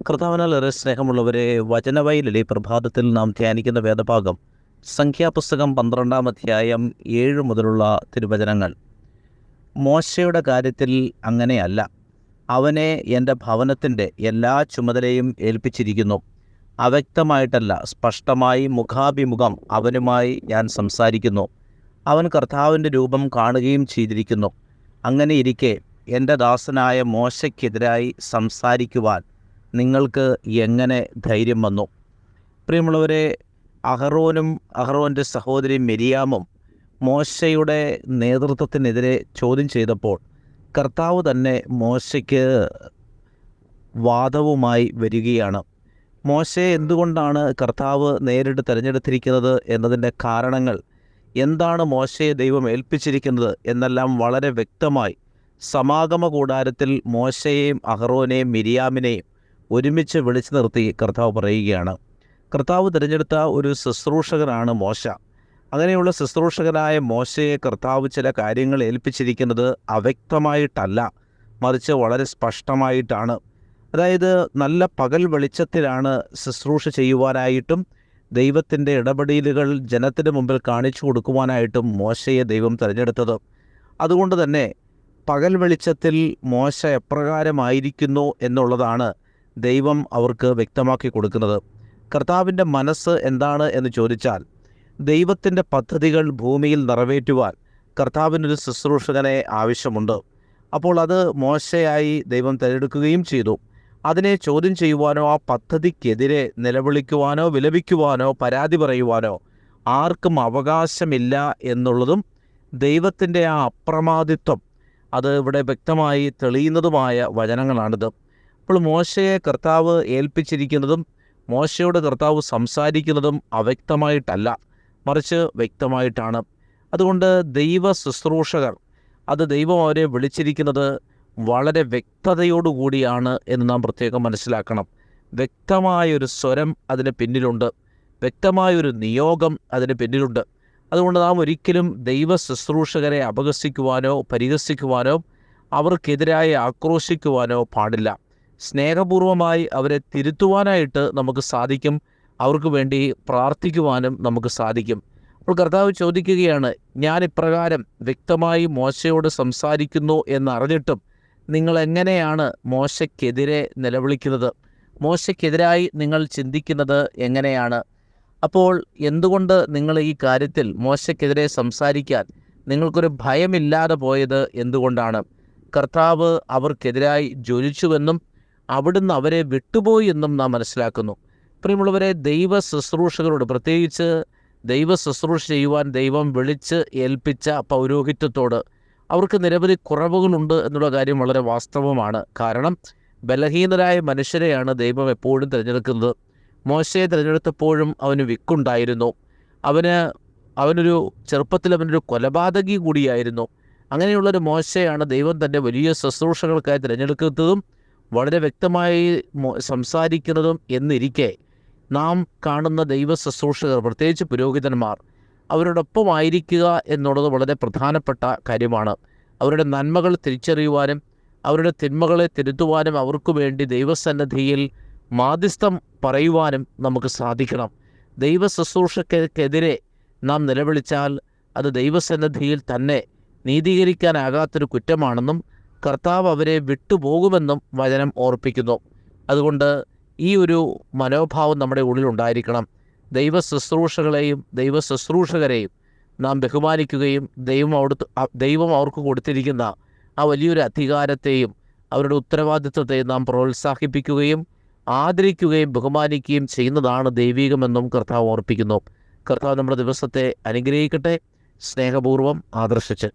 കർത്താവിനാൽ സ്നേഹമുള്ളവരെ, വചനവയലിലെ പ്രഭാതത്തിൽ നാം ധ്യാനിക്കുന്ന വേദഭാഗം സംഖ്യാപുസ്തകം 12-ാം അധ്യായം 7 മുതലുള്ള തിരുവചനങ്ങൾ. മോശയുടെ കാര്യത്തിൽ അങ്ങനെയല്ല. അവനെ എൻ്റെ ഭവനത്തിൻ്റെ എല്ലാ ചുമതലയും ഏൽപ്പിച്ചിരിക്കുന്നു. അവ്യക്തമായിട്ടല്ല, സ്പഷ്ടമായി മുഖാഭിമുഖം അവനുമായി ഞാൻ സംസാരിക്കുന്നു. അവൻ കർത്താവിൻ്റെ രൂപം കാണുകയും ചെയ്തിരിക്കുന്നു. അങ്ങനെയിരിക്കെ എൻ്റെ ദാസനായ മോശയ്ക്കെതിരായി സംസാരിക്കുവാൻ നിങ്ങൾക്ക് എങ്ങനെ ധൈര്യം വന്നു? പ്രിയമുള്ളവരെ, അഹറോൻ്റെ സഹോദരി മിരിയാമും മോശയുടെ നേതൃത്വത്തിനെതിരെ ചോദ്യം ചെയ്തപ്പോൾ കർത്താവ് തന്നെ മോശയ്ക്ക് വാദവുമായി വരികയാണ്. മോശയെ എന്തുകൊണ്ടാണ് കർത്താവ് നേരിട്ട് തിരഞ്ഞെടുത്തിരിക്കുന്നത് എന്നതിൻ്റെ കാരണങ്ങൾ, എന്താണ് മോശയെ ദൈവം ഏൽപ്പിച്ചിരിക്കുന്നത് എന്നെല്ലാം വളരെ വ്യക്തമായി സമാഗമ കൂടാരത്തിൽ മോശയെയും അഹറോനെയും മിരിയാമിനെയും ഒരുമിച്ച് വിളിച്ചു നിർത്തി കർത്താവ് പറയുകയാണ്. കർത്താവ് തിരഞ്ഞെടുത്ത ഒരു ശുശ്രൂഷകനാണ് മോശ. അങ്ങനെയുള്ള ശുശ്രൂഷകനായ മോശയെ കർത്താവ് ചില കാര്യങ്ങൾ ഏൽപ്പിച്ചിരിക്കുന്നത് അവ്യക്തമായിട്ടല്ല, മറിച്ച് വളരെ സ്പഷ്ടമായിട്ടാണ്. അതായത് നല്ല പകൽ വെളിച്ചത്തിലാണ് ശുശ്രൂഷ ചെയ്യുവാനായിട്ടും ദൈവത്തിൻ്റെ ഇടപെടലുകൾ ജനത്തിന് മുമ്പിൽ കാണിച്ചു കൊടുക്കുവാനായിട്ടും മോശയെ ദൈവം തിരഞ്ഞെടുത്തത്. അതുകൊണ്ട് തന്നെ പകൽ വെളിച്ചത്തിൽ മോശ എപ്രകാരമായിരിക്കുന്നു എന്നുള്ളതാണ് ദൈവം അവർക്ക് വ്യക്തമാക്കി കൊടുക്കുന്നത്. കർത്താവിൻ്റെ മനസ്സ് എന്താണ് എന്ന് ചോദിച്ചാൽ, ദൈവത്തിൻ്റെ പദ്ധതികൾ ഭൂമിയിൽ നിറവേറ്റുവാൻ കർത്താവിനൊരു ശുശ്രൂഷകനെ ആവശ്യമുണ്ട്. അപ്പോൾ അത് മോശയായി ദൈവം തിരഞ്ഞെടുക്കുകയും ചെയ്തു. അതിനെ ചോദ്യം ചെയ്യുവാനോ ആ പദ്ധതിക്കെതിരെ നിലവിളിക്കുവാനോ വിലപിക്കുവാനോ പരാതി പറയുവാനോ ആർക്കും അവകാശമില്ല എന്നുള്ളതും ദൈവത്തിൻ്റെ ആ അപ്രമാദിത്വം അത് ഇവിടെ വ്യക്തമായി തെളിയുന്നതുമായ വചനങ്ങളാണിത്. അപ്പോൾ മോശയെ കർത്താവ് ഏൽപ്പിച്ചിരിക്കുന്നതും മോശയോട് കർത്താവ് സംസാരിക്കുന്നതും അവ്യക്തമായിട്ടല്ല, മറിച്ച് വ്യക്തമായിട്ടാണ്. അതുകൊണ്ട് ദൈവ ശുശ്രൂഷകർ, അത് ദൈവം അവരെ വിളിച്ചിരിക്കുന്നത് വളരെ വ്യക്തതയോടുകൂടിയാണ് എന്ന് നാം പ്രത്യേകം മനസ്സിലാക്കണം. വ്യക്തമായൊരു സ്വരം അതിന് പിന്നിലുണ്ട്, വ്യക്തമായൊരു നിയോഗം അതിന് പിന്നിലുണ്ട്. അതുകൊണ്ട് നാം ഒരിക്കലും ദൈവ ശുശ്രൂഷകരെ അപഹസിക്കുവാനോ പരിഹസിക്കുവാനോ അവർക്കെതിരായി ആക്രോശിക്കുവാനോ പാടില്ല. സ്നേഹപൂർവമായി അവരെ തിരുത്തുവാനായിട്ട് നമുക്ക് സാധിക്കും, അവർക്ക് വേണ്ടി പ്രാർത്ഥിക്കുവാനും നമുക്ക് സാധിക്കും. അപ്പോൾ കർത്താവ് ചോദിക്കുകയാണ്, ഞാൻ ഇപ്രകാരം വ്യക്തമായി മോശയോട് സംസാരിക്കുന്നു എന്നറിഞ്ഞിട്ടും നിങ്ങൾ എങ്ങനെയാണ് മോശയ്ക്കെതിരെ നിലവിളിക്കുന്നത്? മോശയ്ക്കെതിരായി നിങ്ങൾ ചിന്തിക്കുന്നത് എങ്ങനെയാണ്? അപ്പോൾ എന്തുകൊണ്ട് നിങ്ങൾ ഈ കാര്യത്തിൽ മോശയ്ക്കെതിരെ സംസാരിക്കാൻ നിങ്ങൾക്കൊരു ഭയമില്ലാതെ പോയത് എന്തുകൊണ്ടാണ്? കർത്താവ് അവർക്കെതിരായി ജ്വലിച്ചുവെന്നും അവിടുന്ന് അവരെ വിട്ടുപോയി എന്നും നാം മനസ്സിലാക്കുന്നു. പ്രിയമുള്ളവരെ, ദൈവ ശുശ്രൂഷകരോട്, പ്രത്യേകിച്ച് ദൈവ ശുശ്രൂഷ ചെയ്യുവാൻ ദൈവം വിളിച്ച് ഏൽപ്പിച്ച പൗരോഹിത്യത്തോട് അവർക്ക് നിരവധി കുറവുകളുണ്ട് എന്നുള്ള കാര്യം വളരെ വാസ്തവമാണ്. കാരണം ബലഹീനരായ മനുഷ്യരെയാണ് ദൈവം എപ്പോഴും തിരഞ്ഞെടുക്കുന്നത്. മോശയെ തിരഞ്ഞെടുത്തപ്പോഴും അവന് വിക്കുണ്ടായിരുന്നു. അവനൊരു ചെറുപ്പത്തിൽ അവനൊരു കൊലപാതകി കൂടിയായിരുന്നു. അങ്ങനെയുള്ളൊരു മോശയാണ് ദൈവം തൻ്റെ വലിയ ശുശ്രൂഷകൾക്കായി തിരഞ്ഞെടുക്കുന്നതും വളരെ വ്യക്തമായി സംസാരിക്കുന്നതും എന്നിരിക്കെ, നാം കാണുന്ന ദൈവ ശുശ്രൂഷകർ, പ്രത്യേകിച്ച് പുരോഹിതന്മാർ, അവരോടൊപ്പമായിരിക്കുക എന്നുള്ളത് വളരെ പ്രധാനപ്പെട്ട കാര്യമാണ്. അവരുടെ നന്മകൾ തിരിച്ചറിയുവാനും അവരുടെ തിന്മകളെ തിരുത്തുവാനും അവർക്ക് വേണ്ടി ദൈവസന്നിധിയിൽ മാധ്യസ്ഥം പറയുവാനും നമുക്ക് സാധിക്കണം. ദൈവ ശുശ്രൂഷക്കെതിരെ നാം നിലവിളിച്ചാൽ അത് ദൈവസന്നിധിയിൽ തന്നെ നീതീകരിക്കാനാകാത്തൊരു കുറ്റമാണെന്നും കർത്താവ് അവരെ വിട്ടുപോകുമെന്നും വചനം ഓർപ്പിക്കുന്നു. അതുകൊണ്ട് ഈ ഒരു മനോഭാവം നമ്മുടെ ഉള്ളിലുണ്ടായിരിക്കണം. ദൈവ ശുശ്രൂഷകളെയും ദൈവ ശുശ്രൂഷകരെയും നാം ബഹുമാനിക്കുകയും ദൈവം അവർക്ക് കൊടുത്തിരിക്കുന്ന ആ വലിയൊരു അധികാരത്തെയും അവരുടെ ഉത്തരവാദിത്വത്തെയും നാം പ്രോത്സാഹിപ്പിക്കുകയും ആദരിക്കുകയും ബഹുമാനിക്കുകയും ചെയ്യുന്നതാണ് ദൈവികമെന്നും കർത്താവ് ഓർപ്പിക്കുന്നു. കർത്താവ് നമ്മുടെ ദിവസത്തെ അനുഗ്രഹിക്കട്ടെ. സ്നേഹപൂർവ്വം ആദർശിച്ച്.